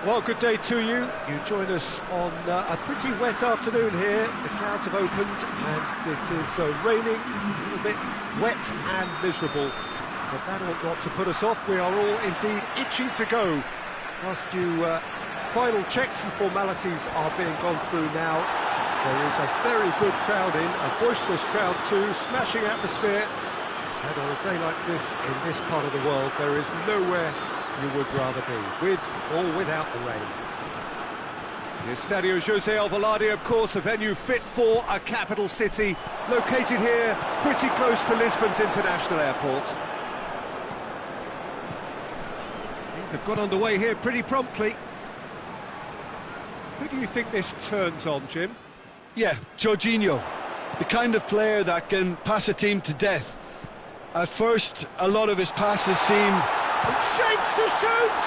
Well, good day to you. You join us on a pretty wet afternoon here. The clouds have opened and it is raining, a little bit wet and miserable. But that ought not to put us off. We are all indeed itching to go. Last few final checks and formalities are being gone through now. There is a very good crowd in, a boisterous crowd too, smashing atmosphere. And on a day like this, in this part of the world, there is nowhere you would rather be, with or without the rain. The Estadio José Alvalade, of course, a venue fit for a capital city, located here pretty close to Lisbon's international airport. Things have got underway here pretty promptly. Who do you think this turns on, Jim? Yeah, Jorginho, the kind of player that can pass a team to death. At first, a lot of his passes seem... It shapes to shoot!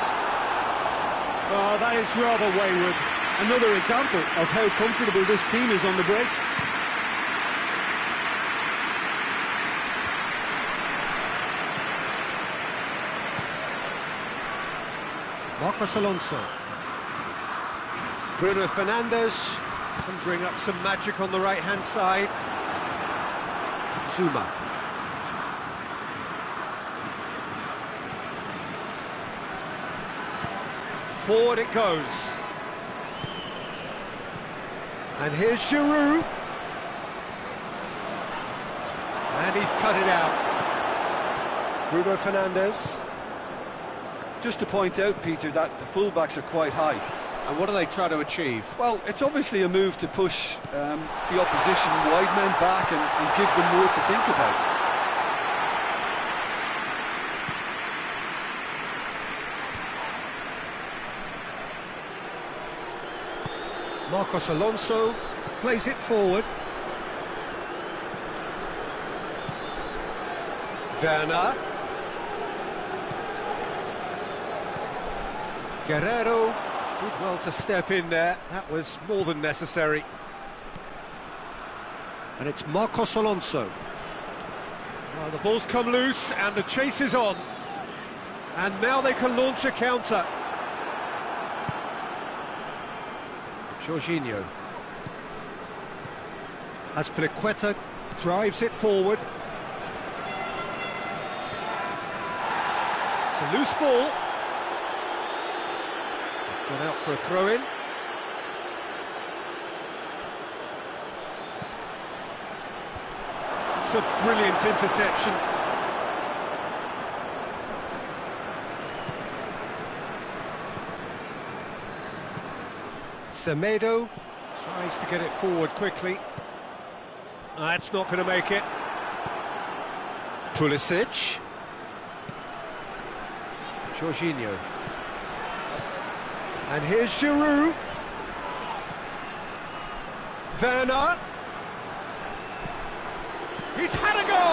Oh, that is rather wayward. Another example of how comfortable this team is on the break. Marcos Alonso. Bruno Fernandes, conjuring up some magic on the right-hand side. Zuma. Forward it goes. And here's Giroud. And he's cut it out. Bruno Fernandes. Just to point out, Peter, that the fullbacks are quite high. And what are they trying to achieve? Well, it's obviously a move to push the opposition wide men back and give them more to think about. Marcos Alonso plays it forward. Werner. Guerrero did well to step in there. That was more than necessary. And it's Marcos Alonso. Well, the ball's come loose and the chase is on. And now they can launch a counter. Jorginho. Azpilicueta drives it forward. It's a loose ball. It's gone out for a throw-in. It's a brilliant interception. Semedo tries to get it forward quickly. That's not going to make it. Pulisic. Jorginho. And here's Giroud. Werner. He's had a go!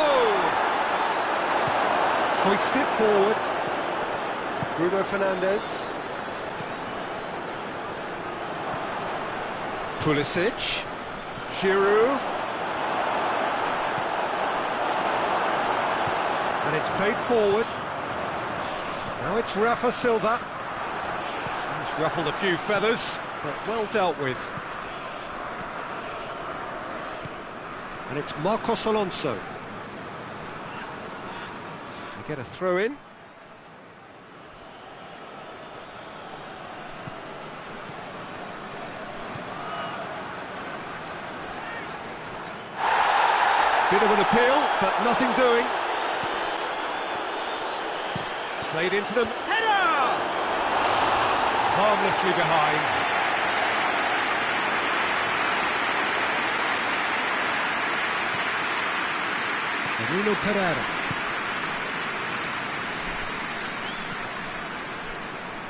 Hoists it forward. Bruno Fernandes. Pulisic, Giroud, and it's played forward. Now it's Rafa Silva. He's ruffled a few feathers, but well dealt with. And it's Marcos Alonso. We get a throw in. Bit of an appeal, but nothing doing. Played into them. Header! Harmlessly behind. Danilo Pereira.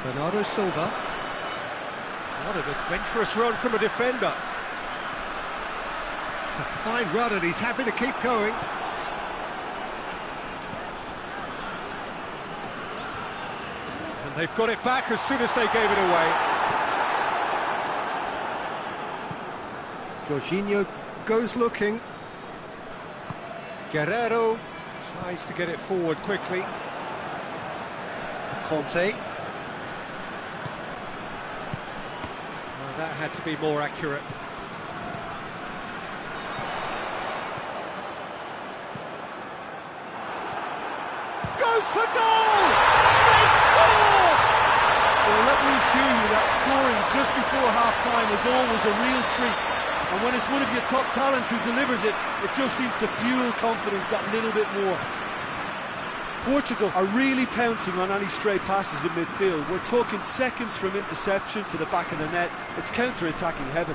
Bernardo Silva. What an adventurous run from a defender. It's a fine run and he's happy to keep going. And they've got it back as soon as they gave it away. Jorginho goes looking. Guerrero tries to get it forward quickly. Conte. had to be more accurate. Goes for goal! They score! Well, let me assure you that scoring just before half-time is always a real treat. And when it's one of your top talents who delivers it, it just seems to fuel confidence that little bit more. Portugal are really pouncing on any stray passes in midfield. We're talking seconds from interception to the back of the net. It's counter-attacking heaven.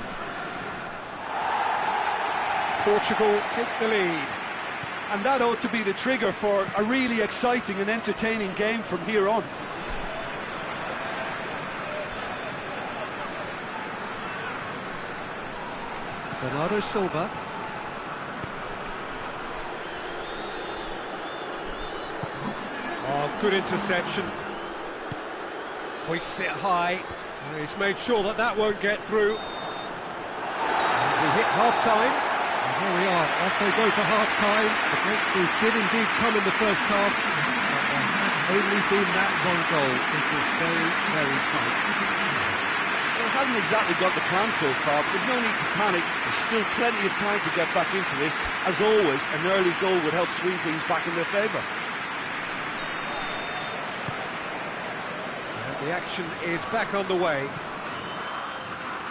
Portugal take the lead. And that ought to be the trigger for a really exciting and entertaining game from here on. Bernardo Silva. Oh, good interception. Hoists it high. He's made sure that that won't get through. And we hit half-time. And here we are, off they go for half-time. The breakthrough did indeed come in the first half, but there has only been that one goal. It was very, very tight. Well, it hasn't exactly got the plan so far, but there's no need to panic. There's still plenty of time to get back into this. As always, an early goal would help swing things back in their favour. The action is back on the way.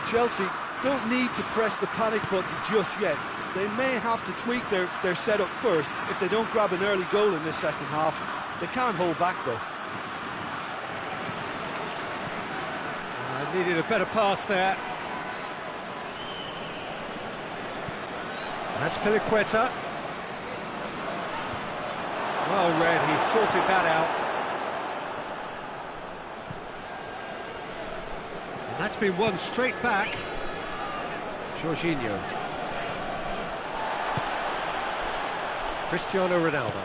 Chelsea don't need to press the panic button just yet. They may have to tweak their setup first. If they don't grab an early goal in this second half, they can't hold back though. Needed a better pass there. That's Piliqueta. Well read, he sorted that out. And that's been won straight back. Jorginho. Cristiano Ronaldo.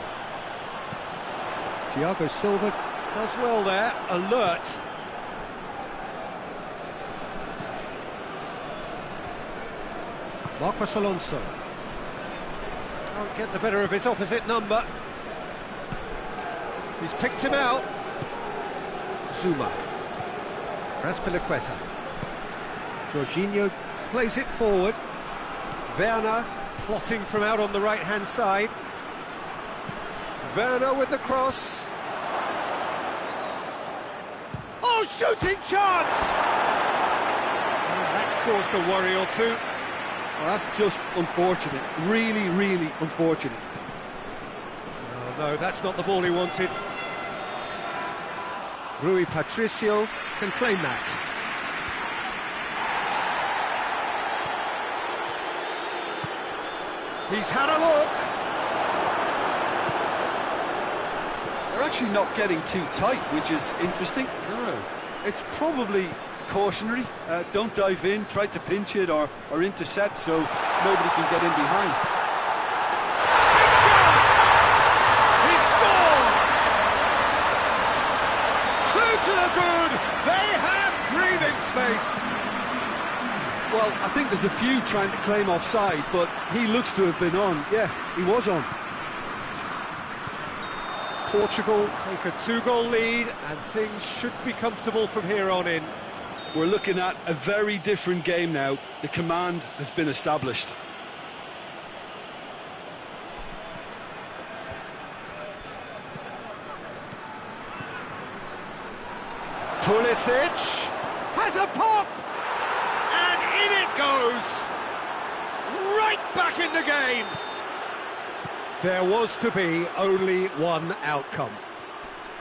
Thiago Silva does well there, alert. Marcos Alonso. Can't get the better of his opposite number. He's picked him out. Zuma. Piliqueta. Jorginho plays it forward. Werner plotting from out on the right-hand side. Werner with the cross. Oh, shooting chance! And that's caused a worry or two. Well, that's just unfortunate. Really, really unfortunate. Oh, no, that's not the ball he wanted. Rui Patricio can claim that. He's had a look. They're actually not getting too tight, which is interesting. No. It's probably cautionary. Don't dive in, try to pinch it or intercept so nobody can get in behind. Big chance! He scored! Two to the good! They have breathing space! Well, I think there's a few trying to claim offside, but he looks to have been on. Yeah, he was on. Portugal take a 2-goal lead and things should be comfortable from here on in. We're looking at a very different game now. The command has been established. Pulisic has a pop! And in it goes! Right back in the game! There was to be only one outcome.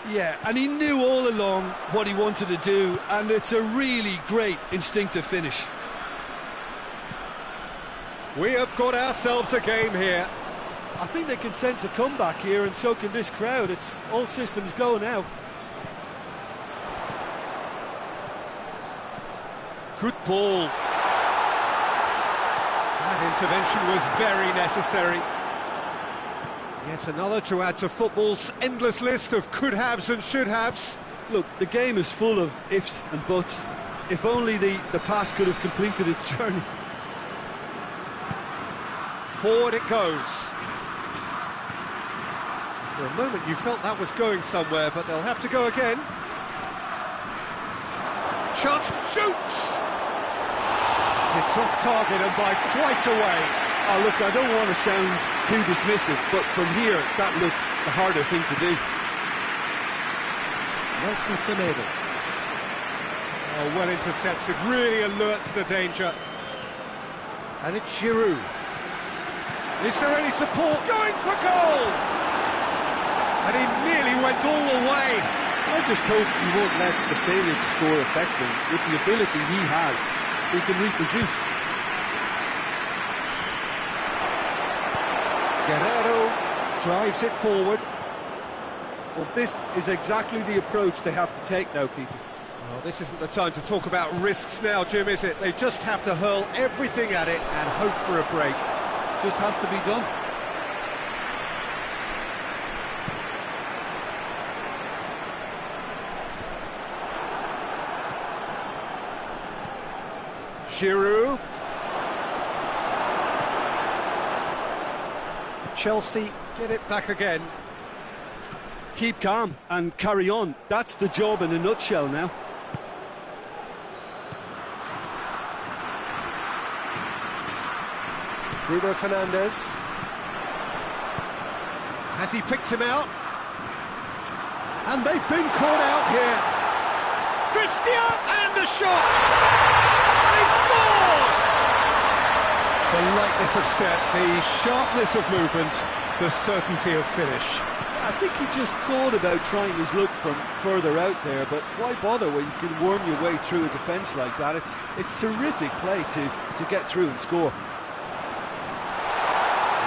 Yeah, and he knew all along what he wanted to do, and it's a really great instinctive finish. We have got ourselves a game here. I think they can sense a comeback here, and so can this crowd. It's all systems go now. Good ball. That intervention was very necessary. Yet another to add to football's endless list of could-haves and should-haves. Look, the game is full of ifs and buts. If only the pass could have completed its journey. Forward it goes. For a moment you felt that was going somewhere, but they'll have to go again. Chance to shoot! It's off target and by quite a way. Oh, look, I don't want to sound too dismissive, but from here, that looks the harder thing to do. Nelson Semedo. Oh, well intercepted, really alert to the danger. And it's Giroud. Is there any support? Going for goal! And he nearly went all the way. I just hope he won't let the failure to score affect him. With the ability he has, he can reproduce. Guerrero drives it forward. Well, this is exactly the approach they have to take now, Peter. Well, this isn't the time to talk about risks now, Jim, is it? They just have to hurl everything at it and hope for a break. Just has to be done. Giroud. Chelsea get it back again. Keep calm and carry on. That's the job in a nutshell now. Bruno Fernandes. Has he picked him out? And they've been caught out here. Christian and the shot! They've scored! The lightness of step, the sharpness of movement, the certainty of finish. I think he just thought about trying his luck from further out there, but why bother when you can worm your way through a defence like that? It's terrific play to get through and score.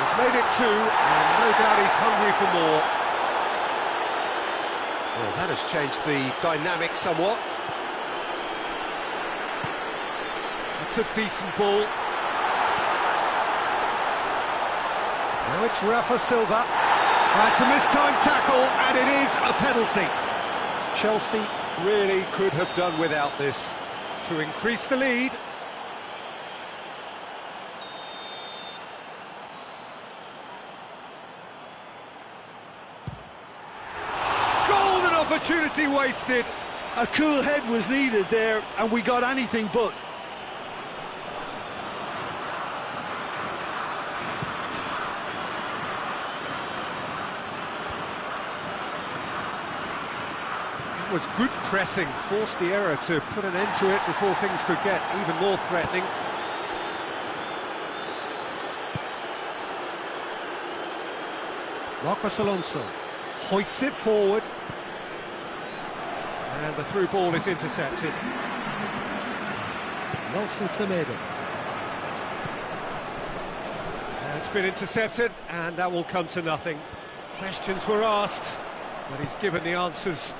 He's made it two, and no doubt he's hungry for more. Well, that has changed the dynamic somewhat. It's a decent ball. Now it's Rafa Silva. That's a mistimed tackle, and it is a penalty. Chelsea really could have done without this to increase the lead. Golden opportunity wasted. A cool head was needed there, and we got anything but. Was good pressing, forced the error to put an end to it before things could get even more threatening. Marcos Alonso Hoists it forward. And the through ball is intercepted. Nelson Semedo. It's been intercepted, and that will come to nothing. Questions were asked, but he's given the answers.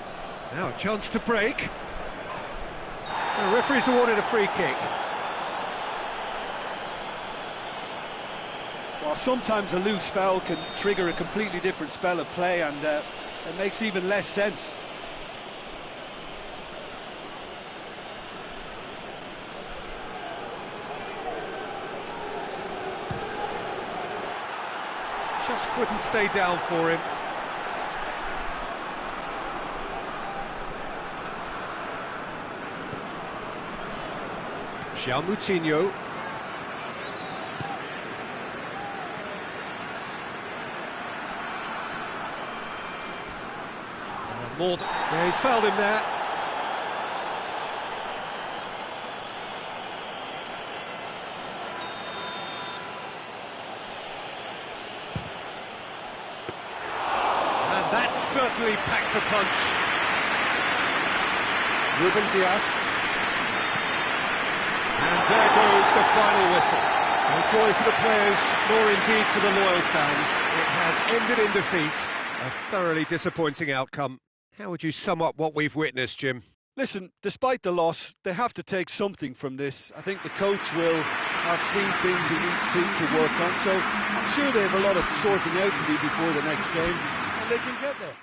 Now a chance to break. The referee's awarded a free kick. Well, sometimes a loose foul can trigger a completely different spell of play, and it makes even less sense. Just couldn't stay down for him. João Moutinho. Yeah, he's fouled him there. And that certainly packed a punch. Ruben Dias. And there goes the final whistle. No joy for the players, nor indeed for the loyal fans. It has ended in defeat. A thoroughly disappointing outcome. How would you sum up what we've witnessed, Jim? Listen, despite the loss, they have to take something from this. I think the coach will have seen things he needs to work on, so I'm sure they have a lot of sorting out to do before the next game, and they can get there.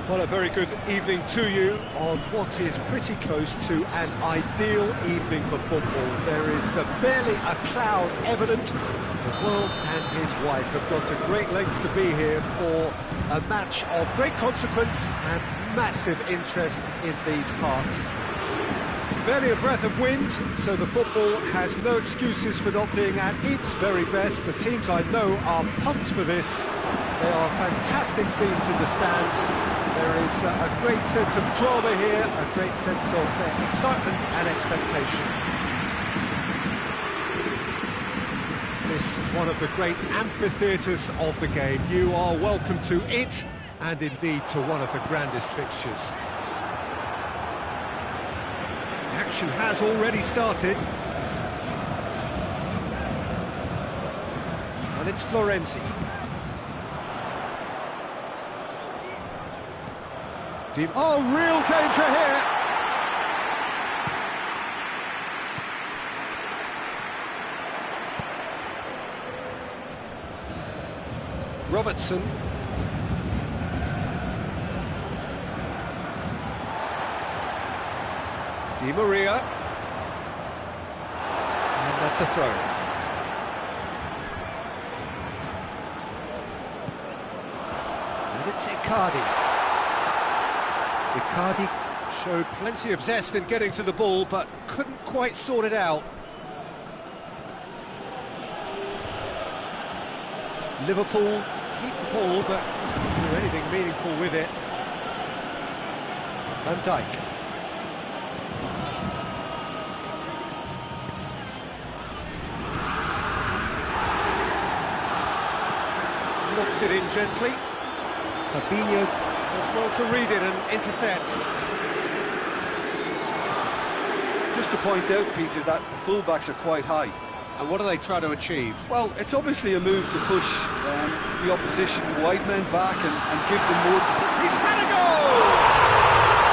Well, a very good evening to you on what is pretty close to an ideal evening for football. There is barely a cloud evident. The world and his wife have gone to great lengths to be here for a match of great consequence and massive interest in these parts. Barely a breath of wind, so the football has no excuses for not being at its very best. The teams I know are pumped for this. There are fantastic scenes in the stands. There is a great sense of drama here, a great sense of excitement and expectation. This one of the great amphitheatres of the game. You are welcome to it, and indeed to one of the grandest fixtures. The action has already started. And it's Florenzi. Oh, real danger here! Robertson. Di Maria. And that's a throw. And it's Icardi. Icardi showed plenty of zest in getting to the ball, but couldn't quite sort it out. Liverpool keep the ball, but couldn't do anything meaningful with it. Van Dijk. Looks it in gently. Fabinho does well to read it and intercepts. Just to point out, Peter, that the fullbacks are quite high. And what do they try to achieve? Well, it's obviously a move to push the opposition wide men back and give them more to think. He's had a goal!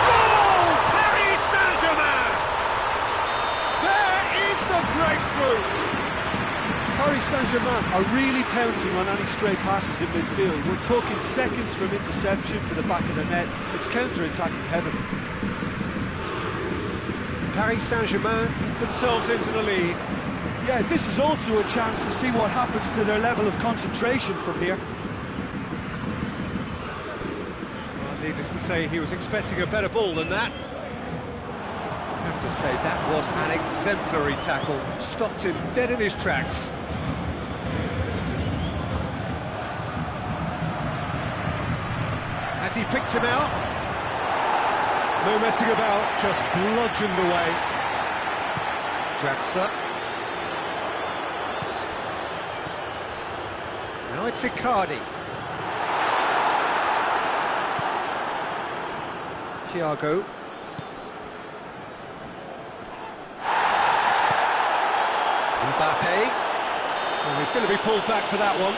Goal! Paris Saint-Germain! There is the breakthrough! Paris Saint-Germain are really pouncing on any stray passes in midfield. We're talking seconds from interception to the back of the net. It's counter-attacking heaven. Paris Saint-Germain themselves into the lead. Yeah, this is also a chance to see what happens to their level of concentration from here. Well, needless to say, he was expecting a better ball than that. I have to say, that was an exemplary tackle. Stopped him dead in his tracks. Has he picked him out? No messing about, just bludgeoned away. Draxler. Now it's Icardi. Thiago. Mbappe. Oh, he's going to be pulled back for that one.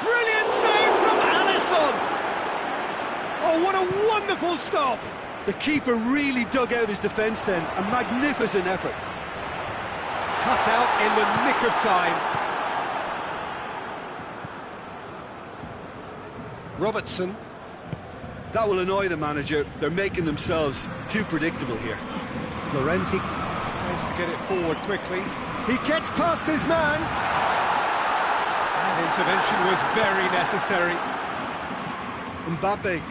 Brilliant save from Alisson! Oh, what a wonderful stop! The keeper really dug out his defence then. A magnificent effort. Cut out in the nick of time. Robertson. That will annoy the manager. They're making themselves too predictable here. Florenzi tries to get it forward quickly. He gets past his man. That intervention was very necessary. Mbappe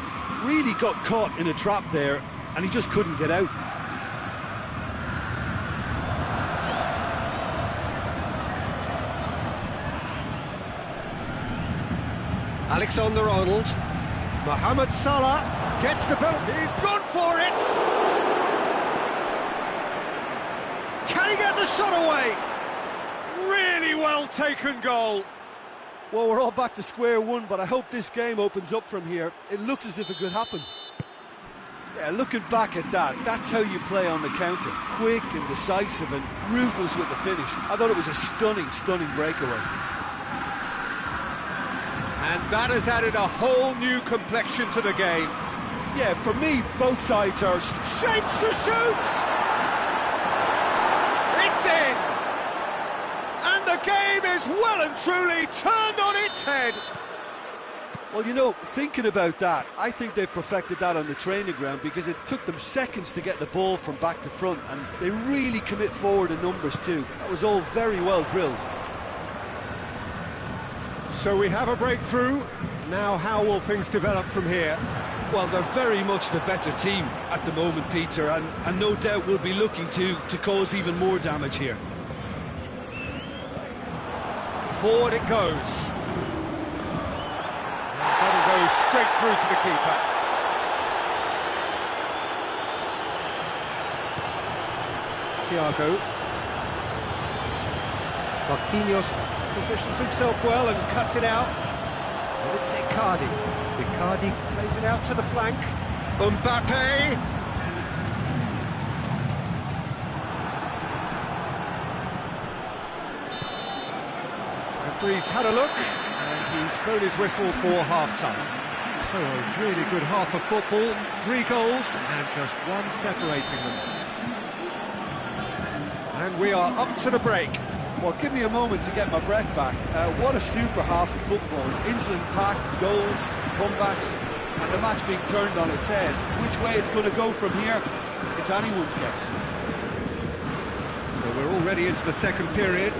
really got caught in a trap there, and he just couldn't get out. Alexander-Arnold. Mohamed Salah gets the ball. He's gone for it! Can he get the shot away? Really well taken goal. Well, we're all back to square one, but I hope this game opens up from here. It looks as if it could happen. Yeah, looking back at that, that's how you play on the counter. Quick and decisive and ruthless with the finish. I thought it was a stunning, stunning breakaway. And that has added a whole new complexion to the game. Yeah, for me, both sides are... Shapes to shoot! It's in! the game is well and truly turned on its head. Well, you know, thinking about that, I think they've perfected that on the training ground because it took them seconds to get the ball from back to front, and they really commit forward in numbers too. That was all very well drilled. So we have a breakthrough. Now how will things develop from here? Well, they're very much the better team at the moment, Peter, and no doubt will be looking to cause even more damage here. Forward it goes. That'll go straight through to the keeper. Thiago. Marquinhos positions himself well and cuts it out. And it's Icardi. Icardi plays it out to the flank. Mbappe. Referee's had a look, and he's blown his whistle for half-time. So a really good half of football. 3 goals and just one separating them. And we are up to the break. Well, give me a moment to get my breath back. What a super half of football. Incident pack, goals, comebacks, and the match being turned on its head. Which way it's going to go from here, it's anyone's guess. Well, we're already into the second period.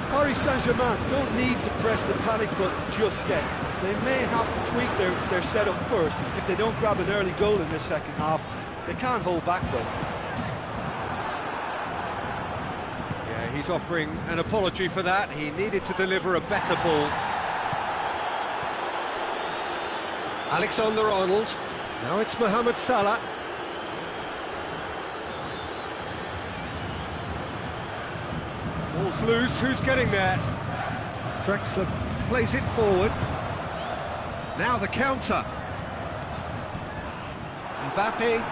Paris Saint-Germain don't need to press the panic button just yet. They may have to tweak their setup first. If they don't grab an early goal in this second half, they can't hold back though. Yeah, he's offering an apology for that. He needed to deliver a better ball. Alexander-Arnold. Now it's Mohamed Salah. Ball's loose, who's getting there? Drexler plays it forward. Now the counter. Mbappe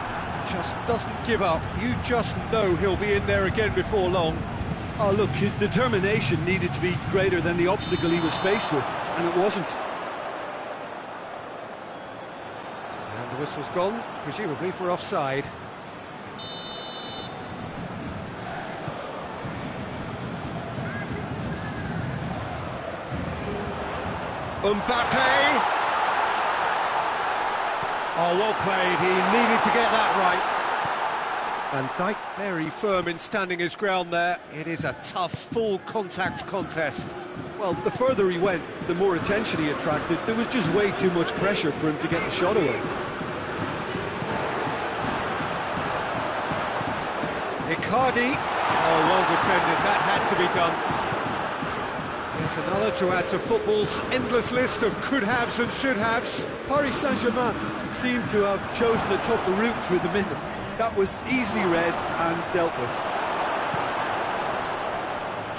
just doesn't give up. You just know he'll be in there again before long. Oh look, his determination needed to be greater than the obstacle he was faced with, and it wasn't. And the whistle's gone, presumably for offside. Mbappe. Oh, well played. He needed to get that right. Van Dijk very firm in standing his ground there. It is a tough, full contact contest. Well, the further he went, the more attention he attracted. There was just way too much pressure for him to get the shot away. Icardi. Oh, well defended. That had to be done. There's another to add to football's endless list of could-haves and should-haves. Paris Saint-Germain seemed to have chosen a tougher route through the middle. That was easily read and dealt with.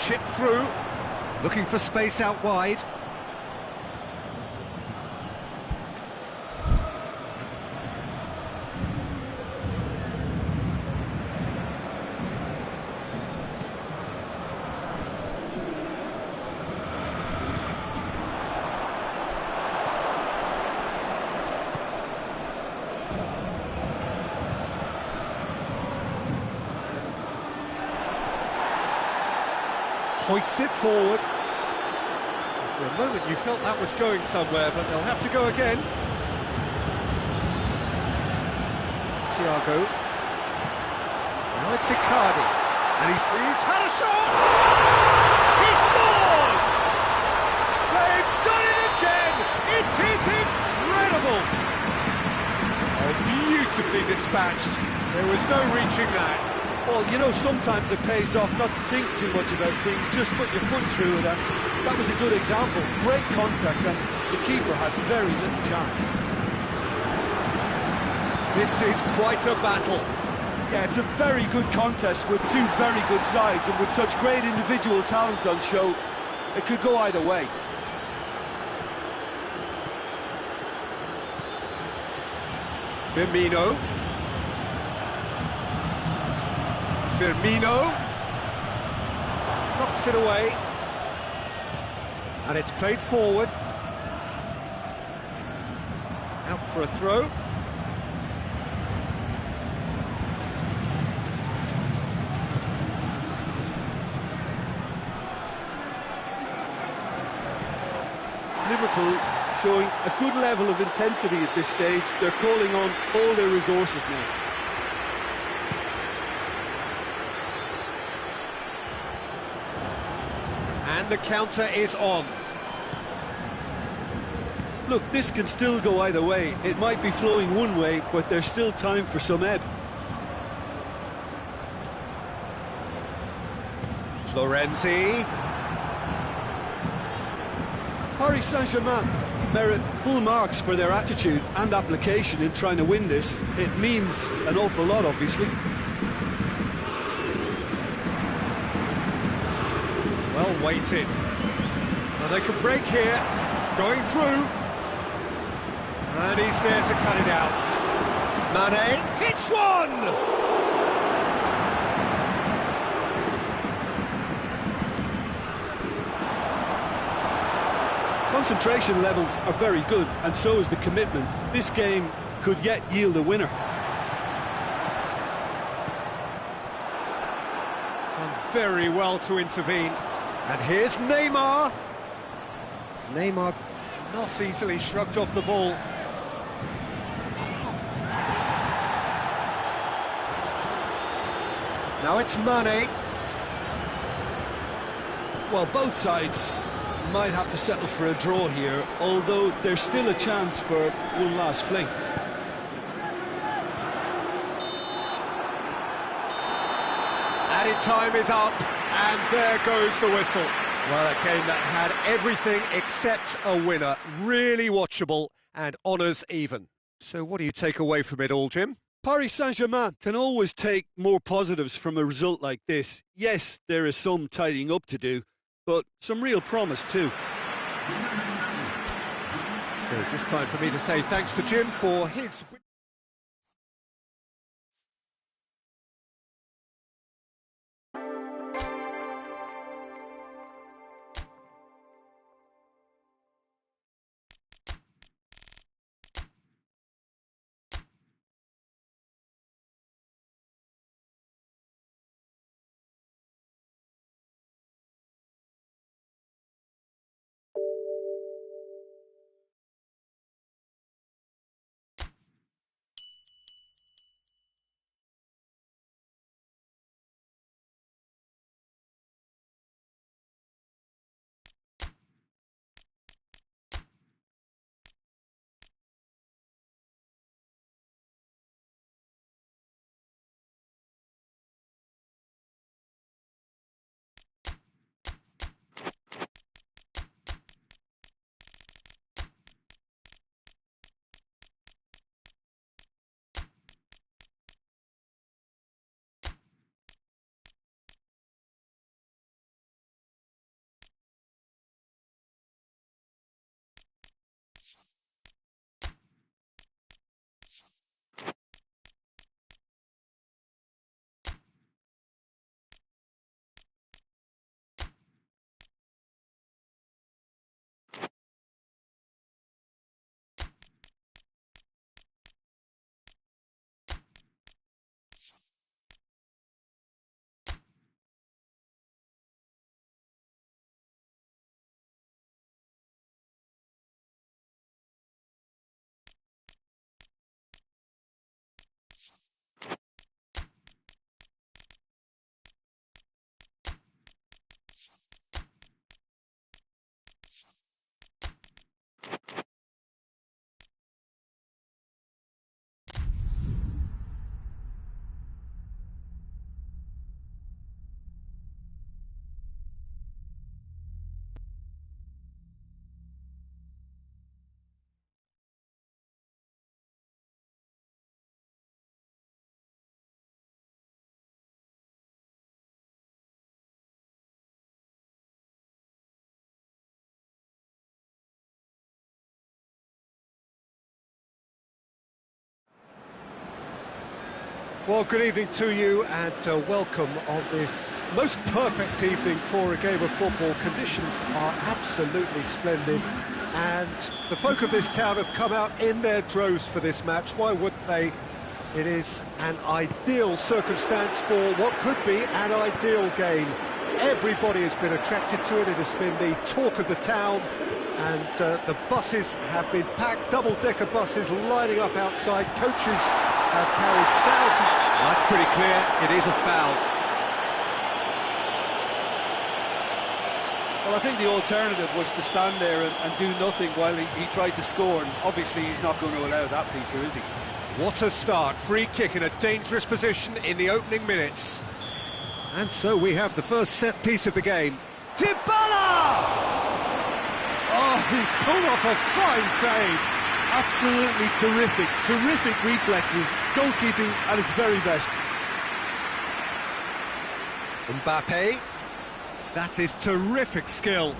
Chip through, looking for space out wide. Hoists it forward. For a moment you felt that was going somewhere, but they'll have to go again. Thiago. Now it's Icardi. And he's had a shot! He scores! They've done it again! It is incredible! Oh, beautifully dispatched. There was no reaching that. Well, you know, sometimes it pays off not to think too much about things, just put your foot through it, and that was a good example. Great contact, and the keeper had very little chance. This is quite a battle. Yeah, it's a very good contest with two very good sides, and with such great individual talent on show, it could go either way. Firmino. Firmino knocks it away, and it's played forward, out for a throw. Liverpool showing a good level of intensity at this stage. They're calling on all their resources now. And the counter is on. Look, this can still go either way. It might be flowing one way, but there's still time for some ebb. Florenzi. Paris Saint-Germain merit full marks for their attitude and application in trying to win this. It means an awful lot, obviously. Well weighted. Well, they could break here. Going through. And he's there to cut it out. Mane hits one! Concentration levels are very good, and so is the commitment. This game could yet yield a winner. Done very well to intervene. And here's Neymar. Neymar not easily shrugged off the ball. Now it's Mane. Well, both sides might have to settle for a draw here, although there's still a chance for one last fling. Added time is up, and there goes the whistle. Well, a game that had everything except a winner. Really watchable and honours even. So what do you take away from it all, Jim? Paris Saint-Germain can always take more positives from a result like this. Yes, there is some tidying up to do, but some real promise too. So just time for me to say thanks to Jim for his... Well, good evening to you and welcome on this most perfect evening for a game of football. Conditions are absolutely splendid and the folk of this town have come out in their droves for this match. Why wouldn't they? It is an ideal circumstance for what could be an ideal game. Everybody has been attracted to it. It has been the talk of the town. and the buses have been packed, double-decker buses lining up outside. Coaches have carried thousands. That's pretty clear, it is a foul. Well, I think the alternative was to stand there and do nothing while he tried to score, and obviously he's not going to allow that, Peter, is he? What a start, free kick in a dangerous position in the opening minutes. And so we have the first set piece of the game. Dybala! Oh, he's pulled off a fine save. Absolutely terrific, terrific reflexes, goalkeeping at its very best. Mbappe, that is terrific skill.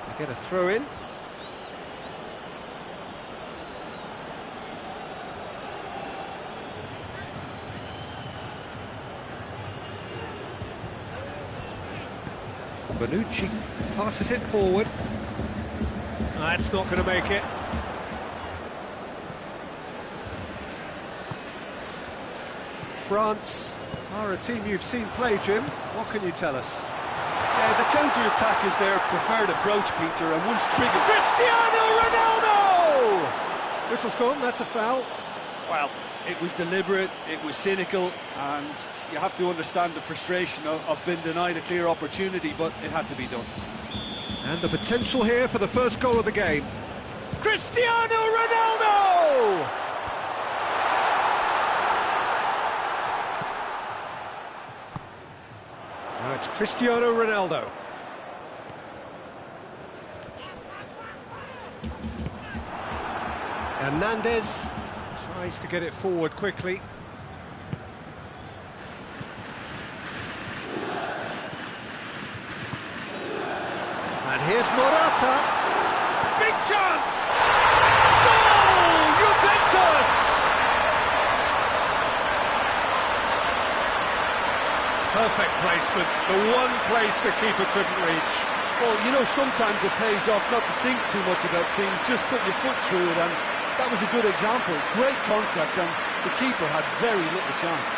They get a throw in. Bonucci passes it forward. That's not going to make it. France are a team you've seen play, Jim. What can you tell us? Yeah, the counter-attack is their preferred approach, Peter, and once triggered... Cristiano Ronaldo! Whistle's gone, that's a foul. Well, it was deliberate, it was cynical, and you have to understand the frustration of being denied a clear opportunity, but it had to be done. And the potential here for the first goal of the game. Cristiano Ronaldo! Now it's Cristiano Ronaldo. Hernandez tries to get it forward quickly. And here's Morata. Big chance! Goal! Juventus! Perfect placement, the one place the keeper couldn't reach. Well, you know, sometimes it pays off not to think too much about things, just put your foot through it, and that was a good example. Great contact, and the keeper had very little chance.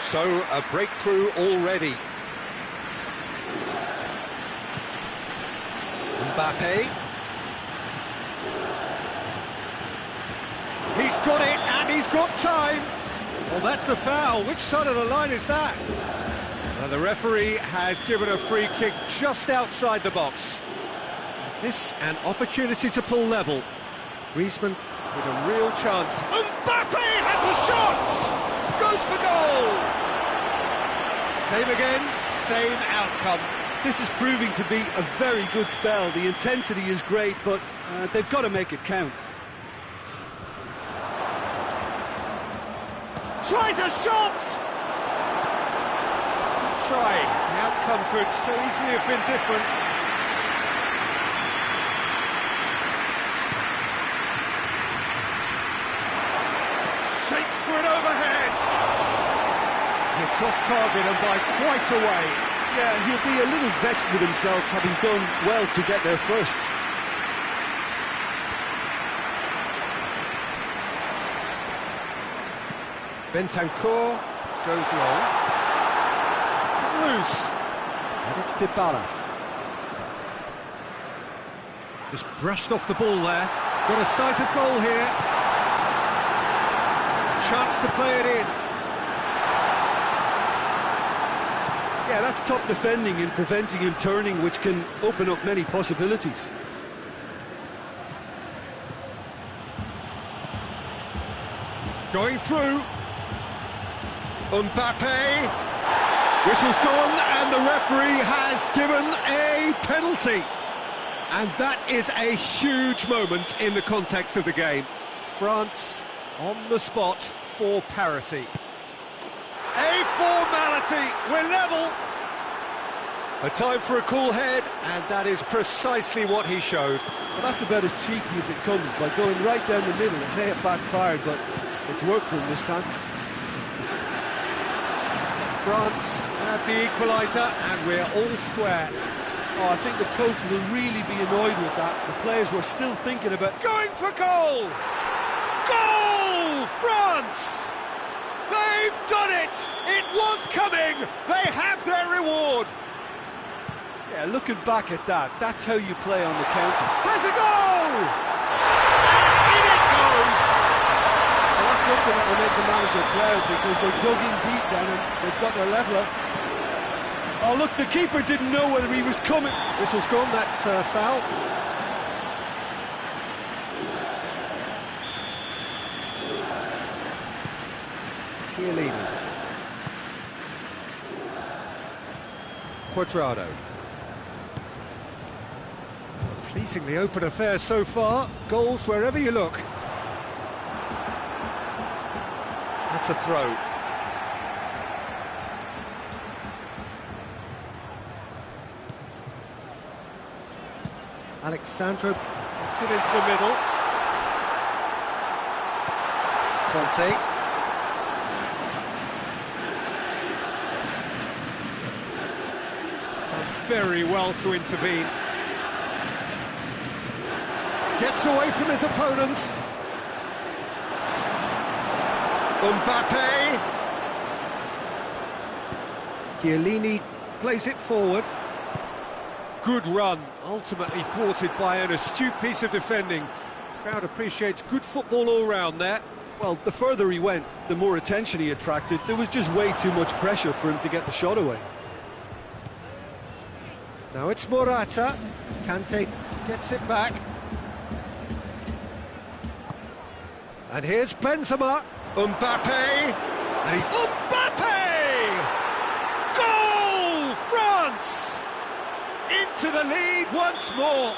So, a breakthrough already. Mbappe. He's got it, and he's got time. Well, that's a foul. Which side of the line is that? Well, the referee has given a free kick just outside the box. This an opportunity to pull level. Griezmann with a real chance. Mbappe has a shot! Goes for goal! Same again, same outcome. This is proving to be a very good spell. The intensity is great, but they've got to make it count. Tries a shot! Try. The outcome could so easily have been different. Shapes for an overhead! It's off target and by quite a way. Yeah, he'll be a little vexed with himself, having done well to get there first. Bentancur goes long. It's cut loose. And it's Dybala. Just brushed off the ball there. Got a sight of goal here. A chance to play it in. Yeah, that's top defending and preventing him turning, which can open up many possibilities. Going through. Mbappe. Whistle's gone, and the referee has given a penalty. And that is a huge moment in the context of the game. France on the spot for parity. A formality, we're level. A time for a cool head, and that is precisely what he showed. Well, that's about as cheeky as it comes, by going right down the middle. It may have backfired, but it's worked for him this time. France had the equaliser, and we're all square. Oh, I think the coach will really be annoyed with that. The players were still thinking about going for goal! Goal! France! They They've done it! It was coming! They have their reward! Yeah, looking back at that, that's how you play on the counter. Has a goal! And in it goes! Well, that's something that will make the manager proud because they dug in deep then and they've got their leveller. Oh, look, the keeper didn't know whether he was coming. Whistle's gone, that's foul. Chiellini. Quadrado. A pleasingly open affair so far. Goals wherever you look. That's a throw. Alexandro puts it into the middle. Conte. Done very well to intervene. Gets away from his opponents. Mbappe! Chiellini plays it forward. Good run, ultimately thwarted by an astute piece of defending. Crowd appreciates good football all round there. Well, the further he went, the more attention he attracted. There was just way too much pressure for him to get the shot away. Now it's Morata. Kante gets it back. And here's Benzema. Mbappe! And he's... Mbappe! Goal! France! Into the lead once more.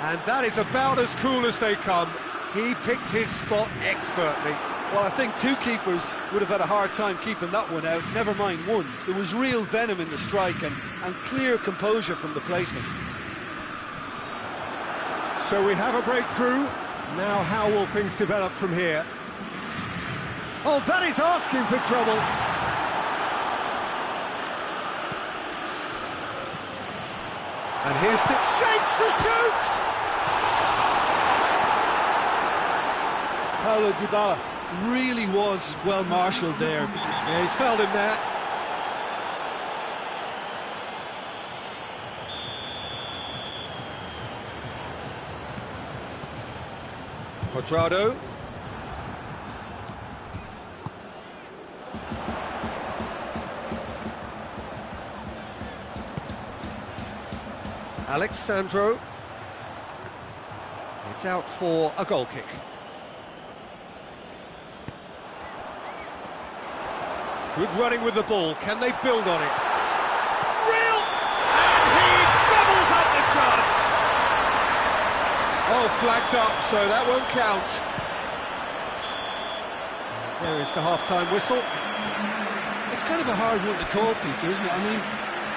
And that is about as cool as they come. He picked his spot expertly. Well, I think two keepers would have had a hard time keeping that one out, never mind one. There was real venom in the strike and clear composure from the placement. So we have a breakthrough. Now how will things develop from here? Oh, that is asking for trouble. And here's the shapes to shoot! Paulo Dybala really was well marshalled there. Yeah, he's fouled him there. Quadrado. Alexandro. It's out for a goal kick. Good running with the ball. Can they build on it? Real! And he doubles up the chance! Oh, flags up, so that won't count. There is the half-time whistle. It's kind of a hard one to call, Peter, isn't it? I mean,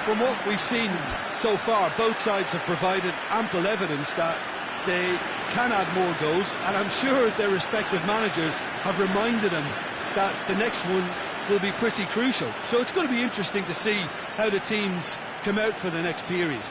from what we've seen so far, both sides have provided ample evidence that they can add more goals, and I'm sure their respective managers have reminded them that the next one will be pretty crucial. So it's going to be interesting to see how the teams come out for the next period.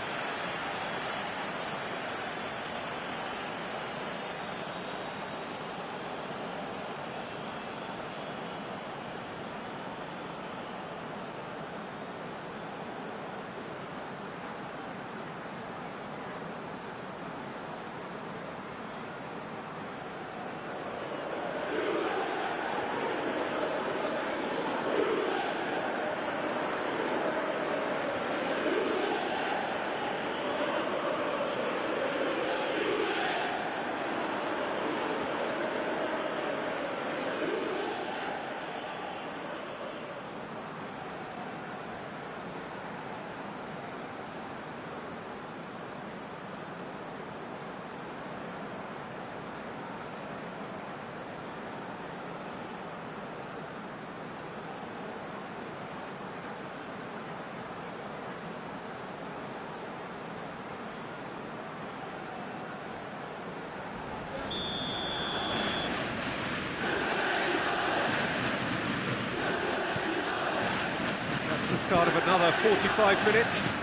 The start of another 45 minutes.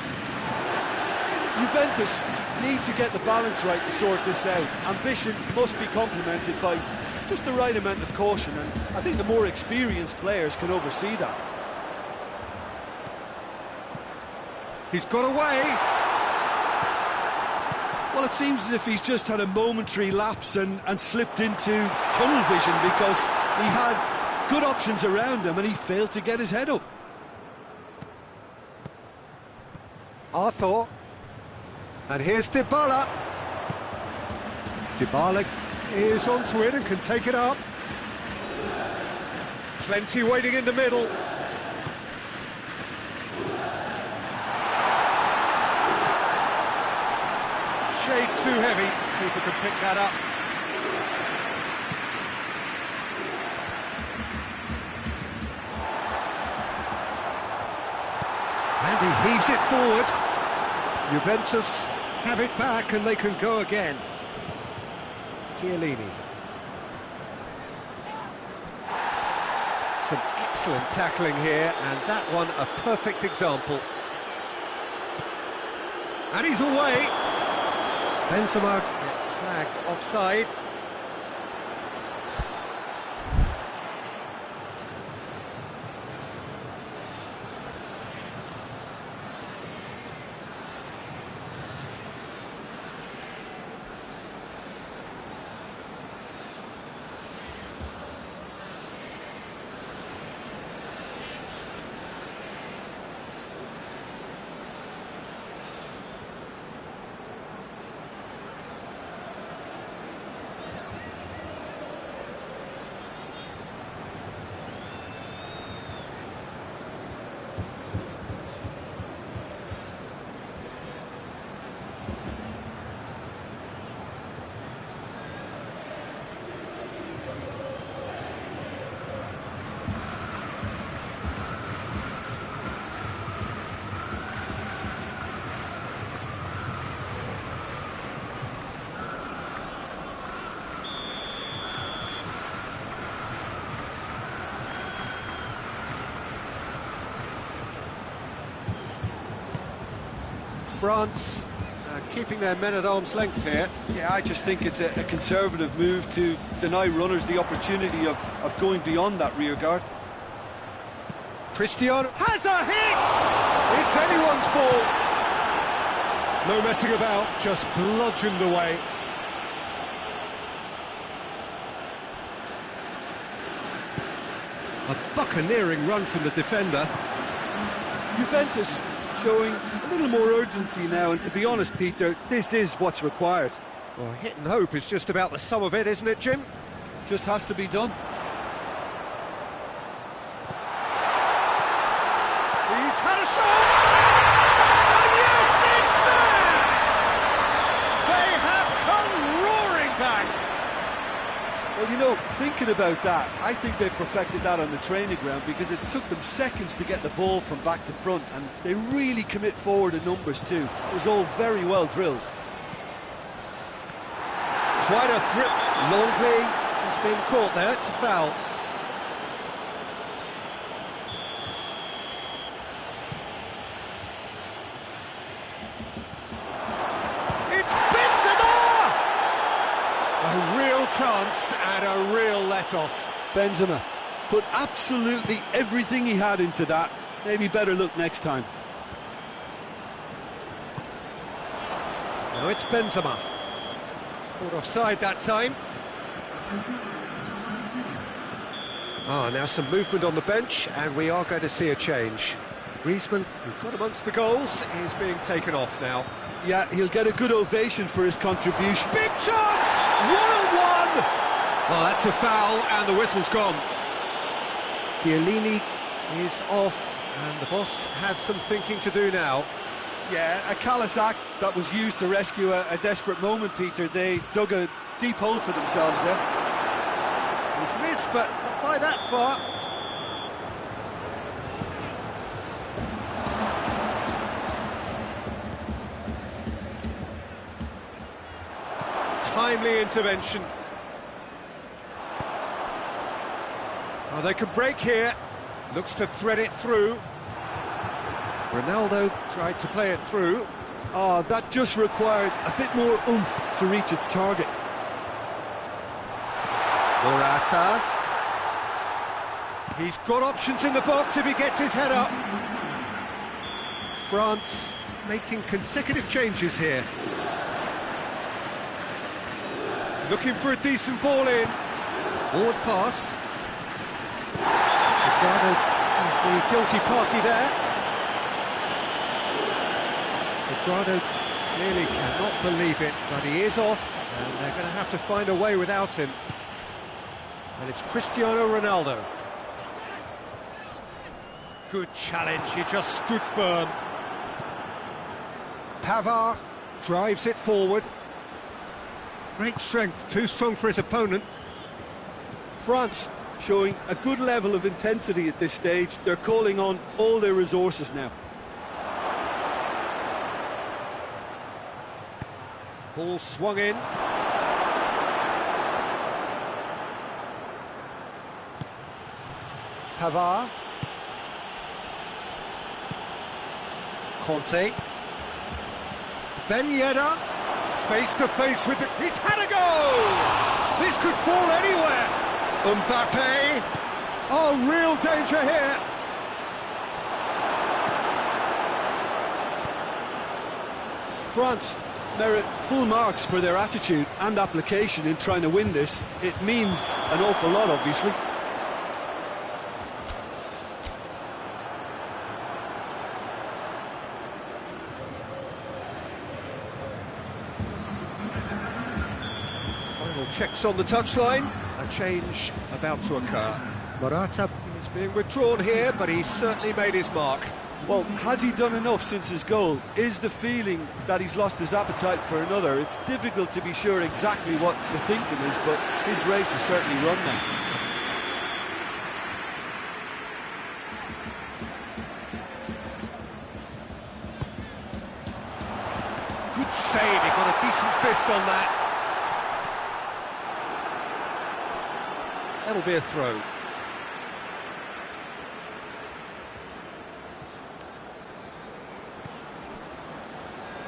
Juventus need to get the balance right to sort this out. Ambition must be complemented by Just the right amount of caution, and I think the more experienced players can oversee that. He's got away. Well, it seems as if he's just had a momentary lapse and slipped into tunnel vision, because he had good options around him and he failed to get his head up. Arthur. And here's Dybala. Dybala is onto it and can take it up. Plenty waiting in the middle. Shade too heavy. Keeper can pick that up. And he heaves it forward. Juventus have it back and they can go again. Chiellini. Some excellent tackling here, and that one a perfect example. And he's away. Benzema gets flagged offside. France keeping their men at arm's length here. Yeah, I just think it's a conservative move to deny runners the opportunity of going beyond that rear guard. Cristiano has a hit! It's anyone's ball. No messing about, just bludgeoned away. A buccaneering run from the defender. Juventus showing a little more urgency now, and to be honest, Peter, this is what's required. Well, hit and hope is just about the sum of it, isn't it, Jim? Just has to be done. He's had a shot! And yes, it's there! They have come roaring back! Well, you know, thinking about that, I think they've perfected that on the training ground, because it took them seconds to get the ball from back to front, and they really commit forward in numbers too. It was all very well drilled. Quite a threat. Longley has been caught there, it's a foul. It's Benzema! A real chance and a real let-off. Benzema put absolutely everything he had into that. Maybe better look next time. Now it's Benzema. Caught offside that time. Now some movement on the bench, and we are going to see a change. Griezmann, who got amongst the goals, is being taken off now. Yeah, he'll get a good ovation for his contribution. Big chance! 1-on-1! Well, that's a foul, and the whistle's gone. Chiellini is off, and the boss has some thinking to do now. Yeah, a callous act that was used to rescue a desperate moment, Peter. They dug a deep hole for themselves there. He's missed, but not by that far. Timely intervention. Oh, they could break here. Looks to thread it through. Ronaldo tried to play it through. Oh, that just required a bit more oomph to reach its target. Morata. He's got options in the box if he gets his head up. France making consecutive changes here. Looking for a decent ball in. Forward pass. Adriano is the guilty party there. Adriano clearly cannot believe it, but he is off, and they're going to have to find a way without him. And it's Cristiano Ronaldo. Good challenge, he just stood firm. Pavard drives it forward. Great strength, too strong for his opponent. France showing a good level of intensity at this stage. They're calling on all their resources now. Ball swung in. Pavard. Conte. Ben Yedder. Face to face with the... He's had a go! This could fall anywhere. Mbappe. Oh, real danger here. France merit full marks for their attitude and application in trying to win this. It means an awful lot, obviously. Final checks on the touchline. A change about to occur. Morata is being withdrawn here, but he's certainly made his mark. Well, has he done enough since his goal? Is the feeling that he's lost his appetite for another? It's difficult to be sure exactly what the thinking is, but his race is certainly run now. Good save, he got a decent fist on that. That'll be a throw.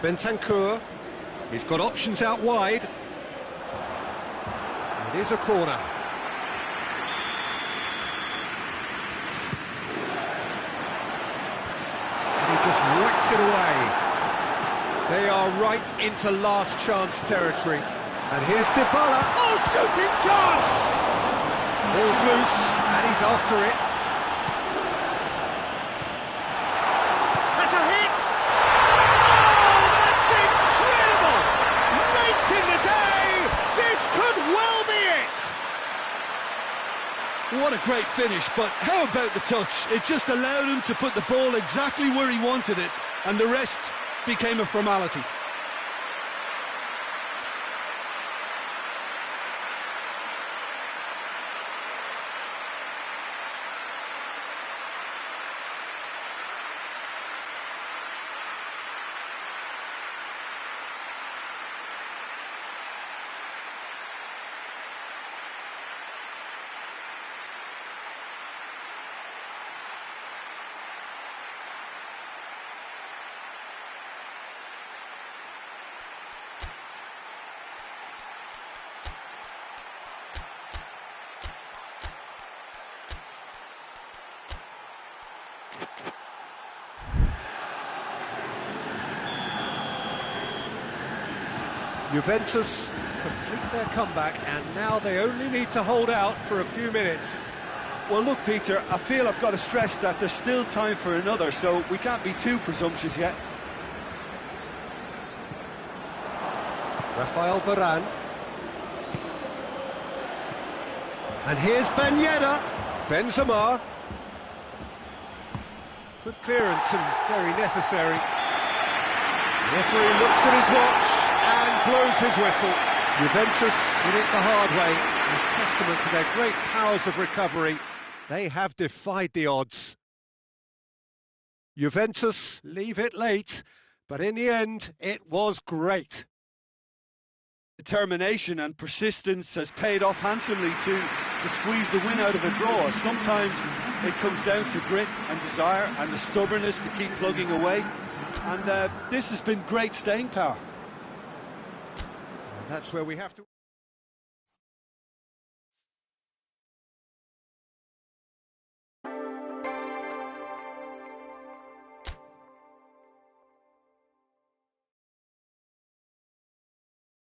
Bentancur, he's got options out wide. It is a corner. And he just whacks it away. They are right into last chance territory. And here's Dybala. Oh, shooting chance! Ball's loose, and he's after it. Has a hit! Oh, that's incredible! Late in the day, this could well be it! What a great finish, but how about the touch? It just allowed him to put the ball exactly where he wanted it, and the rest became a formality. Juventus complete their comeback, and now they only need to hold out for a few minutes. Well, look, Peter, I feel I've got to stress that there's still time for another, so we can't be too presumptuous yet. Rafael Varane. And here's Ben Yedder. Benzema. Good clearance and very necessary. The referee looks at his watch and blows his whistle. Juventus did it the hard way, a testament to their great powers of recovery. They have defied the odds. Juventus leave it late, but in the end, it was great. Determination and persistence has paid off handsomely to squeeze the win out of a draw. Sometimes it comes down to grit and desire and the stubbornness to keep plugging away. And this has been great staying power. And that's where we have to...